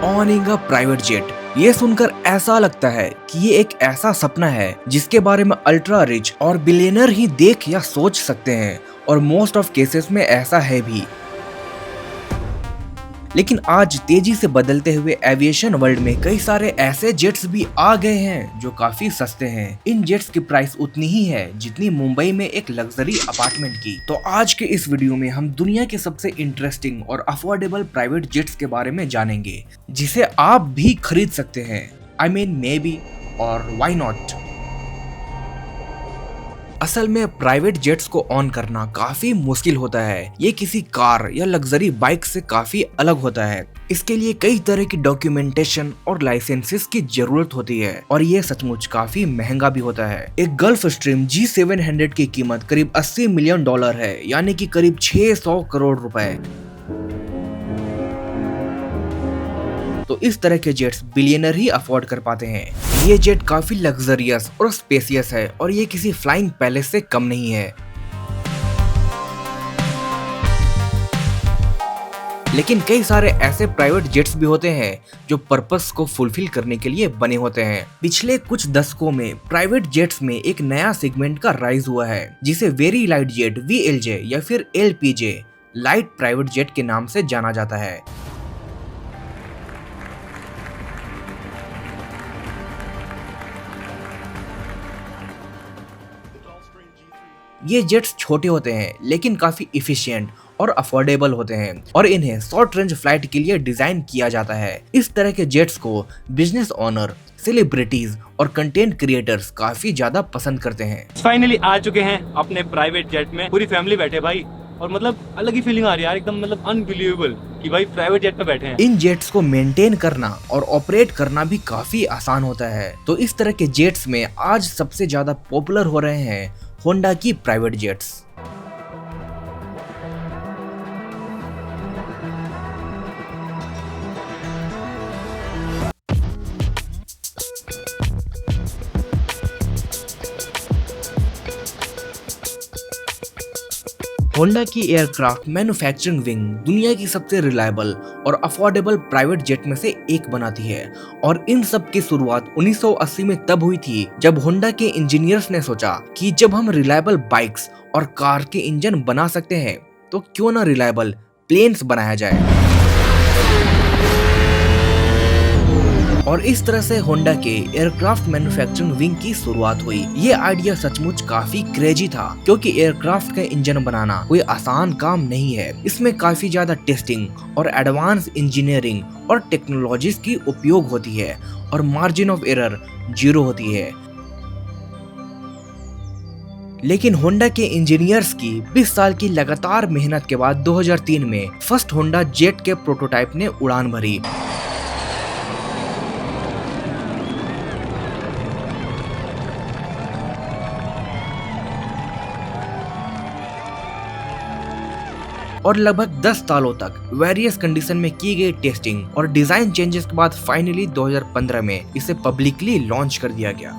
ऑनिंग a private jet. ये सुनकर ऐसा लगता है कि ये एक ऐसा सपना है जिसके बारे में अल्ट्रा रिच और बिलियनर ही देख या सोच सकते हैं, और मोस्ट ऑफ केसेस में ऐसा है भी। लेकिन आज तेजी से बदलते हुए एविएशन वर्ल्ड में कई सारे ऐसे जेट्स भी आ गए हैं जो काफी सस्ते हैं। इन जेट्स की प्राइस उतनी ही है जितनी मुंबई में एक लग्जरी अपार्टमेंट की। तो आज के इस वीडियो में हम दुनिया के सबसे इंटरेस्टिंग और अफोर्डेबल प्राइवेट जेट्स के बारे में जानेंगे, जिसे आप भी खरीद सकते हैं। आई मीन मे बी और व्हाई नॉट। असल में प्राइवेट जेट्स को ऑन करना काफी मुश्किल होता है। ये किसी कार या लग्जरी बाइक से काफी अलग होता है। इसके लिए कई तरह की डॉक्यूमेंटेशन और लाइसेंसेस की जरूरत होती है, और ये सचमुच काफी महंगा भी होता है। एक गल्फ स्ट्रीम G700 की कीमत करीब $80 मिलियन है, यानी कि करीब 600 करोड़ रुपए। तो इस तरह के जेट्स बिलियनर ही अफोर्ड कर पाते हैं। ये जेट काफी लग्जरियस और स्पेसियस है, और ये किसी फ्लाइंग पैलेस से कम नहीं है। लेकिन कई सारे ऐसे प्राइवेट जेट्स भी होते हैं जो पर्पस को फुलफिल करने के लिए बने होते हैं। पिछले कुछ दशकों में प्राइवेट जेट्स में एक नया सेगमेंट का राइज हुआ है, जिसे वेरी लाइट जेट VLJ या फिर LPJ लाइट प्राइवेट जेट के नाम से जाना जाता है। ये जेट्स छोटे होते हैं लेकिन काफी इफिशिएंट और अफोर्डेबल होते हैं, और इन्हें शॉर्ट रेंज फ्लाइट के लिए डिजाइन किया जाता है। इस तरह के जेट्स को बिजनेस ओनर, सेलिब्रिटीज और कंटेंट क्रिएटर्स काफी ज्यादा पसंद करते हैं। फाइनली आ चुके हैं अपने प्राइवेट जेट में, पूरी फैमिली बैठे भाई, और मतलब अलग ही फीलिंग आ रही है यार, एकदम मतलब अनबिलीवेबल कि भाई प्राइवेट जेट में बैठे हैं। इन जेट्स को मेंटेन करना और ऑपरेट करना भी काफी आसान होता है। तो इस तरह के जेट्स में आज सबसे ज्यादा पॉपुलर हो रहे हैं होंडा की प्राइवेट जेट्स। होंडा की एयरक्राफ्ट मैन्युफैक्चरिंग विंग दुनिया की सबसे रिलायबल और अफोर्डेबल प्राइवेट जेट में से एक बनाती है, और इन सब की शुरुआत 1980 में तब हुई थी जब होंडा के इंजीनियर्स ने सोचा कि जब हम रिलायबल बाइक्स और कार के इंजन बना सकते हैं तो क्यों ना रिलायबल प्लेन्स बनाया जाए। और इस तरह से होंडा के एयरक्राफ्ट मैन्युफैक्चरिंग विंग की शुरुआत हुई। ये आइडिया सचमुच काफी क्रेजी था, क्योंकि एयरक्राफ्ट का इंजन बनाना कोई आसान काम नहीं है। इसमें काफी ज्यादा टेस्टिंग और एडवांस इंजीनियरिंग और टेक्नोलॉजीज की उपयोग होती है, और मार्जिन ऑफ एरर 0 होती है। लेकिन होंडा के इंजीनियर्स की 20 साल की लगातार मेहनत के बाद 2003 में फर्स्ट होंडा जेट के प्रोटोटाइप ने उड़ान भरी। और लगभग 10 सालों तक वेरियस कंडीशन में की गई टेस्टिंग और डिजाइन चेंजेस के बाद फाइनली 2015 में इसे पब्लिकली लॉन्च कर दिया गया।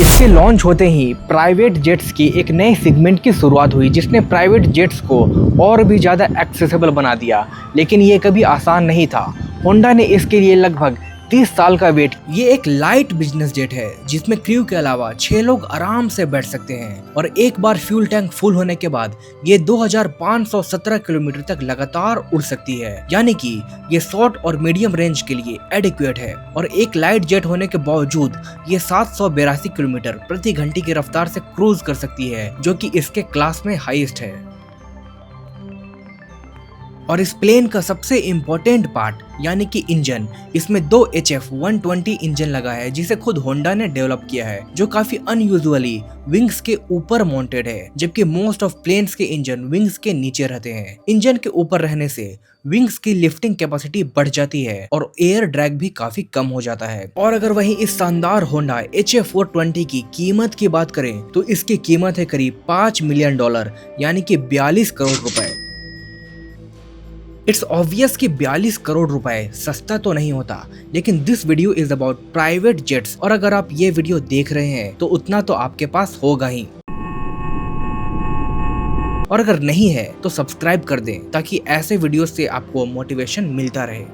इसके लॉन्च होते ही प्राइवेट जेट्स की एक नए सेगमेंट की शुरुआत हुई, जिसने प्राइवेट जेट्स को और भी ज्यादा एक्सेसिबल बना दिया। लेकिन ये कभी आसान नहीं था। होंडा ने इसके लिए लगभग 30 साल का वेट। ये एक लाइट बिजनेस जेट है जिसमें क्रू के अलावा 6 लोग आराम से बैठ सकते हैं, और एक बार फ्यूल टैंक फुल होने के बाद ये 2517 किलोमीटर तक लगातार उड़ सकती है, यानी कि ये शॉर्ट और मीडियम रेंज के लिए एडिक्वेट है। और एक लाइट जेट होने के बावजूद ये 782 किलोमीटर प्रति घंटे की रफ्तार से क्रूज कर सकती है, जो कि इसके क्लास में हाईएस्ट है। और इस प्लेन का सबसे इम्पोर्टेंट पार्ट यानी कि इंजन, इसमें 2 HF120 इंजन लगा है, जिसे खुद होंडा ने डेवलप किया है, जो काफी अनयूजुअली विंग्स के ऊपर माउंटेड है, जबकि मोस्ट ऑफ प्लेन्स के इंजन विंग्स के नीचे रहते हैं। इंजन के ऊपर रहने से विंग्स की लिफ्टिंग कैपेसिटी बढ़ जाती है और एयर ड्रैग भी काफी कम हो जाता है। और अगर वहीं इस शानदार होंडा HF420 की कीमत की बात करें तो इसकी कीमत है करीब $5 मिलियन, यानी कि 42 करोड़ रुपए। इट्स ऑब्वियस कि 42 करोड़ रुपए सस्ता तो नहीं होता, लेकिन this video is about private jets, और अगर आप ये वीडियो देख रहे हैं तो उतना तो आपके पास होगा ही। और अगर नहीं है तो सब्सक्राइब कर दें ताकि ऐसे वीडियो से आपको मोटिवेशन मिलता रहे।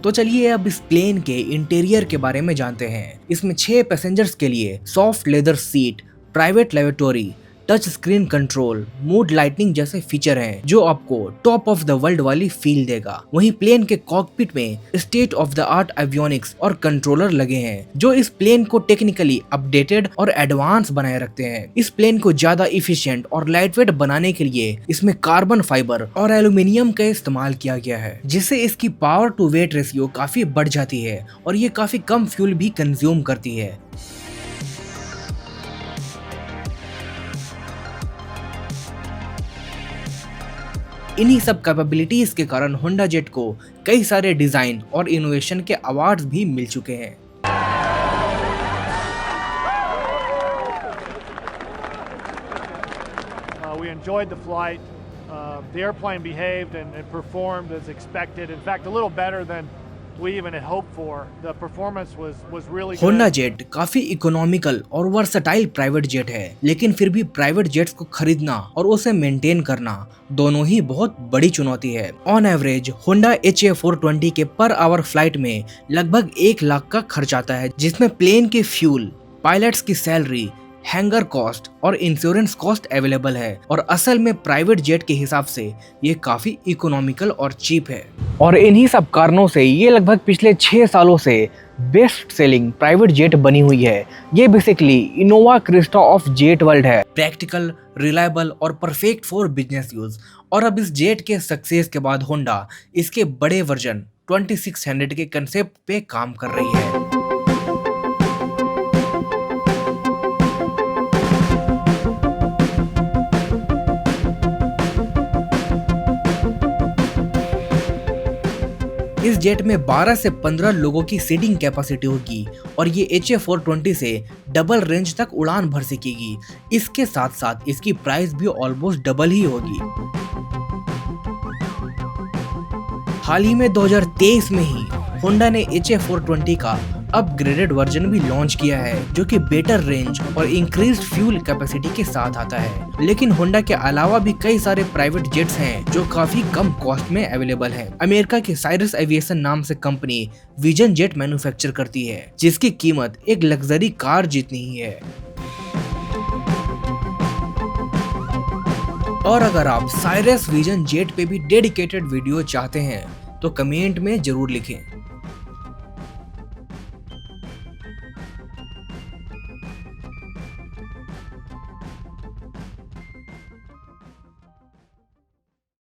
तो चलिए अब इस प्लेन के इंटीरियर के बारे में जानते हैं। इसमें 6 पैसेंजर्स के लिए soft leather seat, private lavatory, touch screen control, mood lightning जैसे फीचर हैं जो आपको टॉप ऑफ द वर्ल्ड वाली फील देगा। वहीं प्लेन के कॉकपिट में state of the art avionics और कंट्रोलर लगे हैं जो इस प्लेन को टेक्निकली अपडेटेड और एडवांस बनाए रखते हैं। इस प्लेन को ज्यादा इफिशिएंट और लाइटवेट बनाने के लिए इसमें कार्बन फाइबर और एल्यूमिनियम का इस्तेमाल किया गया है, जिससे इसकी पावर टू वेट रेशियो काफी बढ़ जाती है और ये काफी कम फ्यूल भी कंज्यूम करती है। इन्हीं सब कैपेबिलिटीज के कारण होंडा जेट को कई सारे डिजाइन और इनोवेशन के अवार्ड्स भी मिल चुके हैं। We enjoyed the flight. The airplane behaved and performed as expected. In fact, a little better than we even had hoped for. The performance was really good. Honda jet काफी economical और versatile private jet है, लेकिन फिर भी private jets को खरीदना और उसे मेंटेन करना दोनों ही बहुत बड़ी चुनौती है। ऑन एवरेज होंडा HA420 के पर आवर फ्लाइट में लगभग 1 लाख का खर्च आता है, जिसमें प्लेन के फ्यूल, पायलट्स की सैलरी, हैंगर कॉस्ट और इंश्योरेंस कॉस्ट अवेलेबल है। और असल में प्राइवेट जेट के हिसाब से ये काफी इकोनॉमिकल और चीप है। और इन्हीं सब कारणों से ये लगभग पिछले 6 सालों से बेस्ट सेलिंग प्राइवेट जेट बनी हुई है। ये basically Innova Crysta of jet world है, प्रैक्टिकल, रिलायबल और परफेक्ट फॉर बिजनेस यूज। और अब इस जेट के सक्सेस के बाद होंडा इसके बड़े वर्जन 2600 के कंसेप्ट पे काम कर रही है। इस जेट में 12 से 15 लोगों की सीटिंग कैपेसिटी होगी और ये HA420 से डबल रेंज तक उड़ान भर सकेगी। इसके साथ साथ इसकी प्राइस भी ऑलमोस्ट डबल ही होगी। हाल ही में 2023 में ही होंडा ने HA420 का अपग्रेडेड वर्जन भी लॉन्च किया है जो कि बेटर रेंज और इंक्रीज्ड फ्यूल कैपेसिटी के साथ आता है। लेकिन होंडा के अलावा भी कई सारे प्राइवेट जेट्स हैं जो काफी कम कॉस्ट में अवेलेबल हैं। अमेरिका की साइरस एविएशन नाम से कंपनी विजन जेट मैन्युफैक्चर करती है जिसकी कीमत एक लग्जरी कार जितनी ही है। और अगर आप साइरस विजन जेट पे भी डेडिकेटेड वीडियो चाहते हैं तो कमेंट में जरूर लिखें।